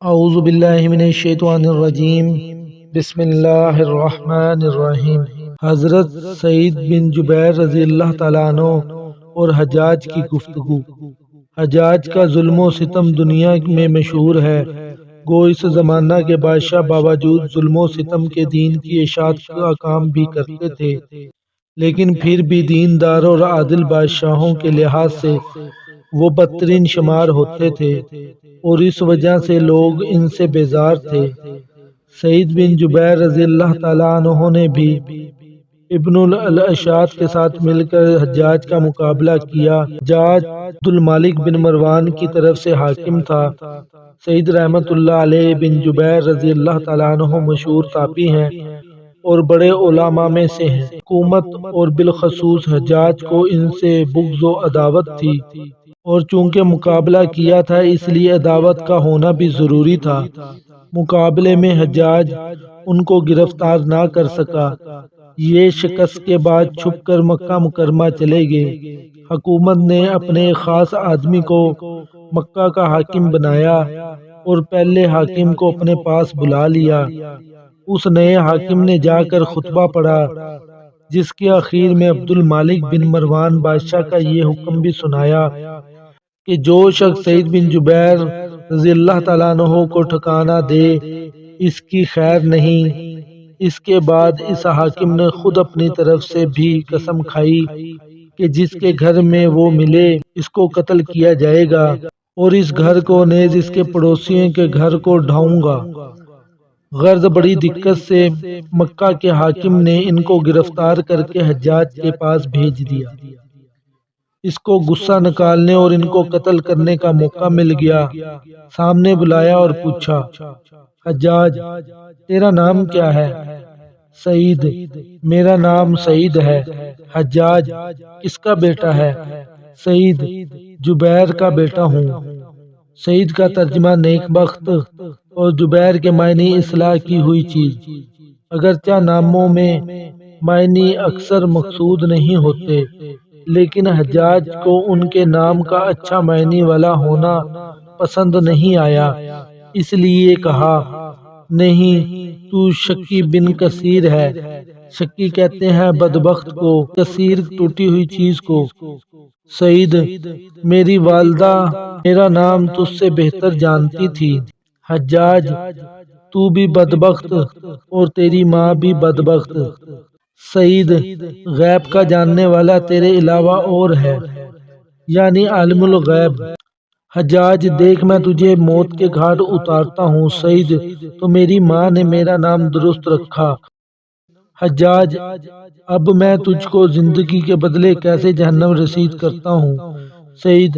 اعوذ باللہ من الشیطان الرجیم بسم اللہ الرحمن الرحیم۔ حضرت سعید بن جبیر رضی اللہ تعالیٰ عنہ اور حجاج کی گفتگو۔ حجاج کا ظلم و ستم دنیا میں مشہور ہے، گو اس زمانہ کے بادشاہ باوجود ظلم و ستم کے دین کی اشاعت کا کام بھی کرتے تھے، لیکن پھر بھی دیندار اور عادل بادشاہوں کے لحاظ سے وہ بدترین شمار ہوتے تھے، اور اس وجہ سے لوگ ان سے بیزار تھے۔ سعید بن جبیر رضی اللہ تعالیٰ عنہ نے بھی ابن الاشعث کے ساتھ مل کر حجاج کا مقابلہ کیا۔ حجاج عبد الملک بن مروان کی طرف سے حاکم تھا۔ سعید رحمۃ اللہ علیہ بن جبیر رضی اللہ تعالیٰ عنہ مشہور تابعی ہیں اور بڑے علماء میں سے ہیں۔ حکومت اور بالخصوص حجاج کو ان سے بغض و عداوت تھی، اور چونکہ مقابلہ کیا تھا اس لیے عداوت کا ہونا بھی ضروری تھا۔ مقابلے میں حجاج ان کو گرفتار نہ کر سکا۔ یہ شکست کے بعد چھپ کر مکہ مکرمہ چلے گئے۔ حکومت نے اپنے ایک خاص آدمی کو مکہ کا حاکم بنایا اور پہلے حاکم کو اپنے پاس بلا لیا۔ اس نئے حاکم نے جا کر خطبہ پڑھا، جس کے آخر میں عبد الملک بن مروان بادشاہ کا یہ حکم بھی سنایا کہ جو شخص سعید بن جبیر رضی اللہ تعالیٰ عنہ کو ٹھکانہ دے اس کی خیر نہیں۔ اس کے بعد اس حاکم نے خود اپنی طرف سے بھی قسم کھائی کہ جس کے گھر میں وہ ملے اس کو قتل کیا جائے گا، اور اس گھر کو نیز اس کے پڑوسیوں کے گھر کو ڈھاؤں گا۔ غرض بڑی دقت سے مکہ کے حاکم نے ان کو گرفتار کر کے حجاج کے پاس بھیج دیا۔ اس کو غصہ نکالنے اور ان کو قتل کرنے کا موقع مل گیا۔ سامنے بلایا اور پوچھا، حجاج تیرا نام کیا ہے؟ سعید، میرا نام سعید ہے۔ حجاج، کس کا بیٹا ہے؟ سعید، جبیر کا بیٹا ہوں۔ سعید کا ترجمہ نیک بخت اور جبیر کے معنی اصلاح کی ہوئی چیز۔ اگرچہ ناموں میں معنی اکثر مقصود نہیں ہوتے، لیکن حجاج کو ان کے نام کا اچھا معنی والا ہونا پسند نہیں آیا، اس لیے کہا، نہیں، تو شکی بن کثیر ہے۔ شکی کہتے ہیں بدبخت کو، کثیر ٹوٹی ہوئی چیز کو۔ سعید، میری والدہ میرا نام تجھ سے بہتر جانتی تھی۔ حجاج، تو بھی بدبخت اور تیری ماں بھی بدبخت۔ سعید، غیب کا جاننے والا تیرے علاوہ اور ہے، یعنی عالم الغیب۔ حجاج، دیکھ میں تجھے موت کے گھاٹ اتارتا ہوں۔ سعید، تو میری ماں نے میرا نام درست رکھا۔ حجاج، اب میں تجھ کو زندگی کے بدلے کیسے جہنم رسید کرتا ہوں؟ سعید،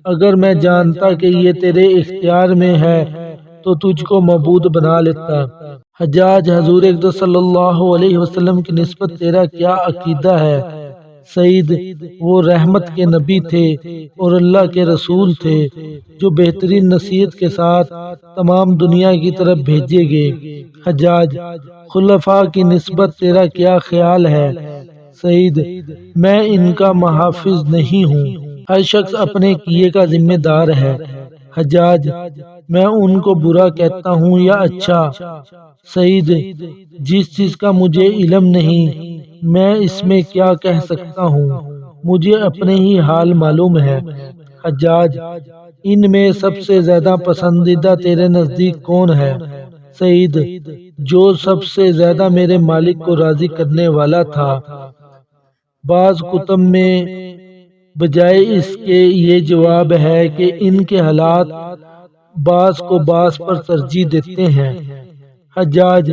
اگر میں جانتا کہ یہ تیرے اختیار میں ہے تو تجھ کو معبود بنا لیتا۔ حجاج، حضور اقدس صلی اللہ علیہ وسلم کی نسبت تیرا کیا عقیدہ ہے؟ سعید، وہ رحمت کے نبی تھے اور اللہ کے رسول تھے جو بہترین نصیحت کے ساتھ تمام دنیا کی طرف بھیجے گئے۔ حجاج، خلفاء کی نسبت تیرا کیا خیال ہے؟ سعید، میں ان کا محافظ نہیں ہوں، ہر شخص اپنے کیے کا ذمہ دار ہے۔ حجاج، میں ان کو برا کہتا ہوں یا اچھا؟ سعید، جس چیز کا مجھے علم نہیں میں اس میں کیا کہہ سکتا ہوں، مجھے اپنے ہی حال معلوم ہے۔ حجاج، ان میں سب سے زیادہ پسندیدہ تیرے نزدیک کون ہے؟ سعید، جو سب سے زیادہ میرے مالک کو راضی کرنے والا تھا۔ بعض کتب میں بجائے اس کے یہ جواب ہے کہ ان کے حالات بعض کو بعض پر ترجیح دیتے ہیں۔ حجاج،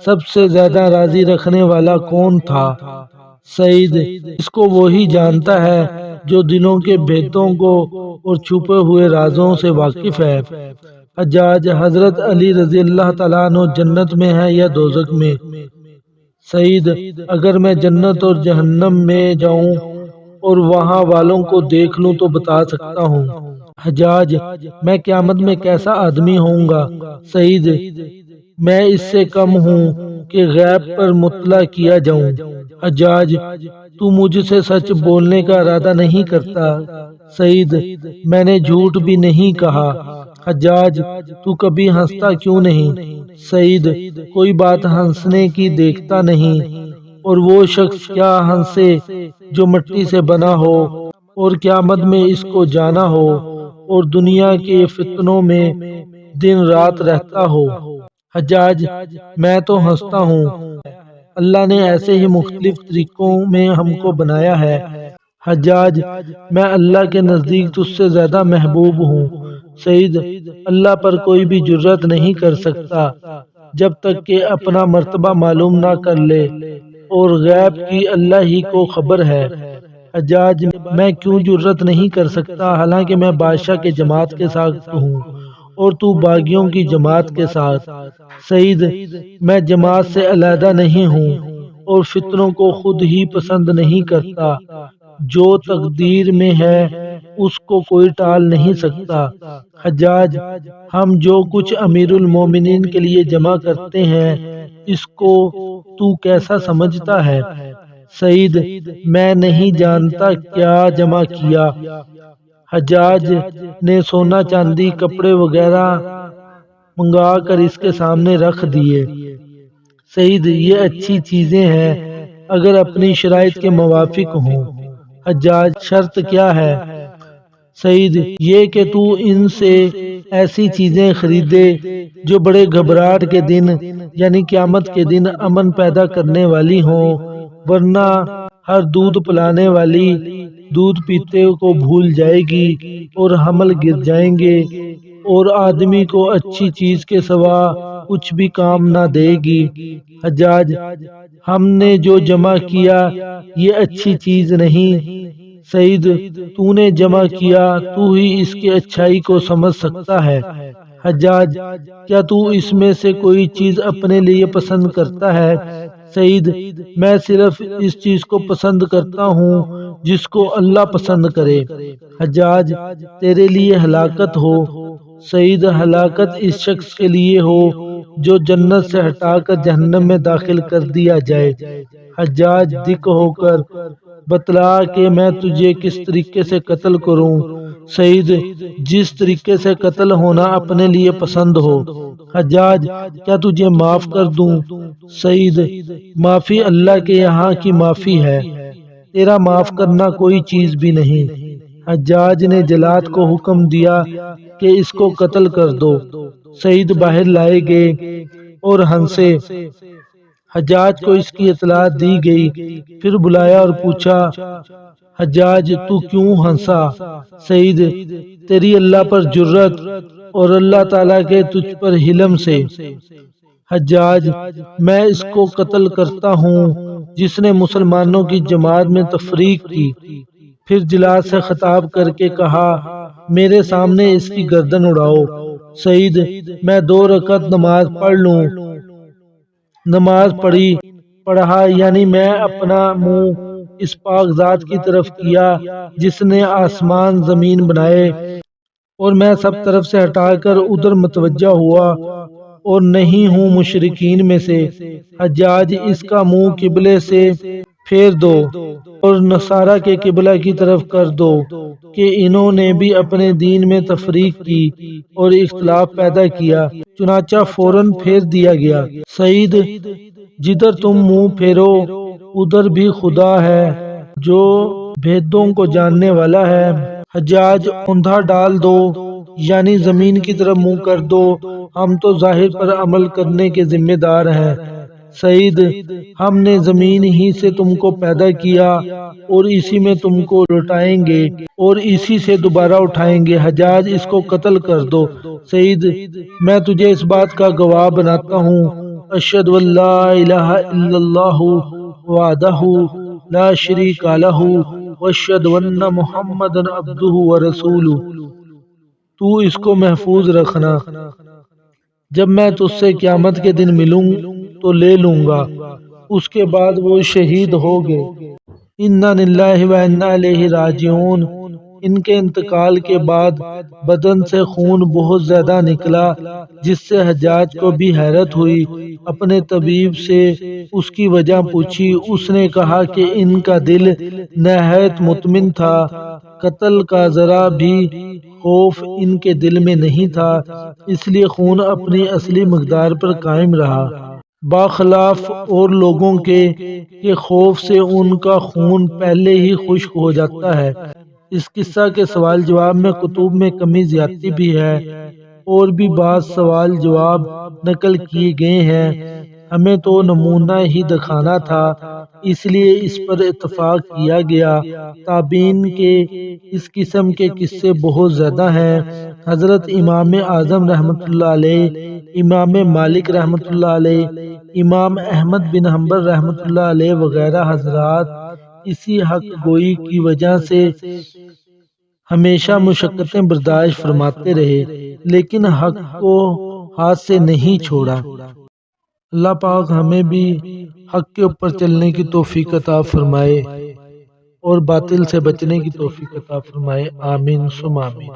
سب سے زیادہ راضی رکھنے والا کون تھا؟ سعید، اس کو وہی جانتا ہے جو دلوں کے بھیدوں کو اور چھپے ہوئے رازوں سے واقف ہے۔ حجاج، حضرت علی رضی اللہ تعالیٰ عنہ جنت میں ہے یا دوزخ میں؟ سعید، اگر میں جنت اور جہنم میں جاؤں اور وہاں والوں کو دیکھ لوں تو بتا سکتا ہوں۔ حجاج، میں قیامت میں کیسا آدمی ہوں گا؟ سعید، میں اس سے کم ہوں کہ غیب پر مطلع کیا جاؤں۔ حجاج، تو مجھ سے سچ بولنے کا ارادہ نہیں کرتا؟ سعید، میں نے جھوٹ بھی نہیں کہا۔ حجاج تو کبھی ہنستا کیوں نہیں؟ سعید کوئی بات ہنسنے کی دیکھتا نہیں، اور وہ شخص کیا ہنسے جو مٹی سے بنا ہو اور قیامت میں اس کو جانا ہو اور دنیا کے فتنوں میں دن رات رہتا ہو۔ حجاج میں تو ہنستا ہوں، اللہ نے ایسے ہی مختلف طریقوں میں ہم کو بنایا ہے۔ حجاج میں اللہ کے نزدیک تجھ سے زیادہ محبوب ہوں۔ سعید اللہ پر کوئی بھی جرأت نہیں کر سکتا جب تک کہ اپنا مرتبہ معلوم نہ کر لے، اور غیب کی اللہ ہی کو خبر ہے۔ حجاج میں کیوں جرأت نہیں کر سکتا حالانکہ میں بادشاہ کے جماعت کے ساتھ ہوں اور تو باغیوں کی جماعت کے ساتھ۔ سعید میں جماعت سے علیحدہ نہیں ہوں اور فتنوں کو خود ہی پسند نہیں کرتا، جو تقدیر میں ہے اس کو کوئی ٹال نہیں سکتا۔ حجاج ہم جو کچھ امیر المومنین کے لیے جمع کرتے ہیں اس کو تو کیسا سمجھتا ہے؟ سعید میں نہیں جانتا کیا جمع کیا۔ حجاج نے سونا چاندی کپڑے وغیرہ منگا کر اس کے سامنے رکھ دیے۔ سعید یہ اچھی چیزیں ہیں اگر اپنی شرائط کے موافق ہوں۔ حجاج شرط کیا ہے؟ سعید یہ کہ تو ان سے ایسی چیزیں خریدے جو بڑے گھبراہٹ کے دن یعنی قیامت کے دن امن پیدا کرنے والی ہوں، ورنہ ہر دودھ پلانے والی دودھ پیتے کو بھول جائے گی اور حمل گر جائیں گے، اور آدمی کو اچھی چیز کے سوا کچھ بھی کام نہ دے گی۔ حجاج ہم نے جو جمع کیا یہ اچھی چیز نہیں۔ سعید تو نے جمع کیا، تو ہی اس کی اچھائی کو سمجھ سکتا ہے۔ حجاج کیا تو اس میں سے کوئی چیز اپنے لیے پسند کرتا ہے؟ سعید میں صرف اس چیز کو پسند کرتا ہوں جس کو اللہ پسند کرے۔ حجاج تیرے لیے ہلاکت ہو۔ سعید ہلاکت اس شخص کے لیے ہو جو جنت سے ہٹا کر جہنم میں داخل کر دیا جائے۔ حجاج دک ہو کر بتلا کہ میں تجھے کس طریقے سے قتل کروں۔ سعید جس طریقے سے قتل ہونا اپنے لیے پسند ہو۔ حجاج کیا تجھے معاف کر دوں؟ سعید معافی اللہ کے یہاں کی معافی ہے، تیرا معاف کرنا کوئی چیز بھی نہیں۔ حجاج نے جلاد کو حکم دیا کہ اس کو قتل کر دو۔ سعید باہر لائے گئے اور ہنسے۔ حجاج کو اس کی اطلاع دی گئی، پھر بلایا اور پوچھا، حجاج تو کیوں ہنسا؟ سعید تیری اللہ پر جرأت اور اللہ تعالیٰ کے تجھ پر حلم سے۔ حجاج میں اس کو قتل کرتا ہوں جس نے مسلمانوں کی جماعت میں تفریق کی۔ پھر جلاد سے خطاب کر کے کہا، میرے سامنے اس کی گردن اڑاؤ۔ سعید میں 2 رکعت نماز پڑھ لوں۔ نماز پڑھا یعنی میں اپنا منہ اس پاک ذات کی طرف کیا جس نے آسمان زمین بنائے، اور میں سب طرف سے ہٹا کر ادھر متوجہ ہوا اور نہیں ہوں مشرکین میں سے۔ حجاج اس کا منہ قبلے سے پھیر دو اور نصارہ کے قبلہ کی طرف کر دو کہ انہوں نے بھی اپنے دین میں تفریق کی اور اختلاف پیدا کیا، چنانچہ فوراً پھیر دیا گیا۔ سعید جدھر تم منہ پھیرو ادھر بھی خدا ہے جو بھیدوں کو جاننے والا ہے۔ حجاج اوندھا ڈال دو یعنی زمین کی طرف منہ کر دو، ہم تو ظاہر پر عمل کرنے کے ذمہ دار ہیں۔ سعید ہم نے زمین ہی سے تم کو پیدا کیا اور اسی میں تم کو لٹائیں گے اور اسی سے دوبارہ اٹھائیں گے۔ حجاج اس کو قتل کر دو۔ سعید میں تجھے اس بات کا گواہ بناتا ہوں، اشہد ان لا الہ الا اللہ وحدہ لا شریک لہ واشہد ان محمدا عبدہ ورسولہ۔ تو اس کو محفوظ رکھنا، جب میں تجھ سے قیامت کے دن ملوں تو لے لوں گا۔ اس کے بعد وہ شہید ہو گئے۔ انا للہ و انا الیہ راجعون۔ ان کے انتقال کے بعد بدن سے خون بہت زیادہ نکلا جس سے حجاج کو بھی حیرت ہوئی۔ اپنے طبیب سے اس کی وجہ پوچھی، اس نے کہا کہ ان کا دل نہایت مطمئن تھا، قتل کا ذرا بھی خوف ان کے دل میں نہیں تھا، اس لیے خون اپنی اصلی مقدار پر قائم رہا، برخلاف اور لوگوں کے خوف سے ان کا خون پہلے ہی خشک ہو جاتا ہے۔ اس قصہ کے سوال جواب میں کتب میں کمی زیادتی بھی ہے، اور بھی بعض سوال جواب نقل کیے گئے ہیں، ہمیں تو نمونہ ہی دکھانا تھا، اس لیے اس پر اتفاق کیا گیا۔ تابعین کے اس قسم کے قصے بہت زیادہ ہیں۔ حضرت امام اعظم رحمۃ اللہ علیہ، امام مالک رحمۃ اللہ علیہ، امام احمد بن حنبل رحمۃ اللہ علیہ وغیرہ حضرات اسی حق گوئی کی وجہ سے ہمیشہ مشقتیں برداشت فرماتے رہے، لیکن حق کو ہاتھ سے نہیں چھوڑا۔ اللہ پاک ہمیں بھی حق کے اوپر چلنے کی توفیق عطا فرمائے اور باطل سے بچنے کی توفیق عطا فرمائے، آمین ثم آمین۔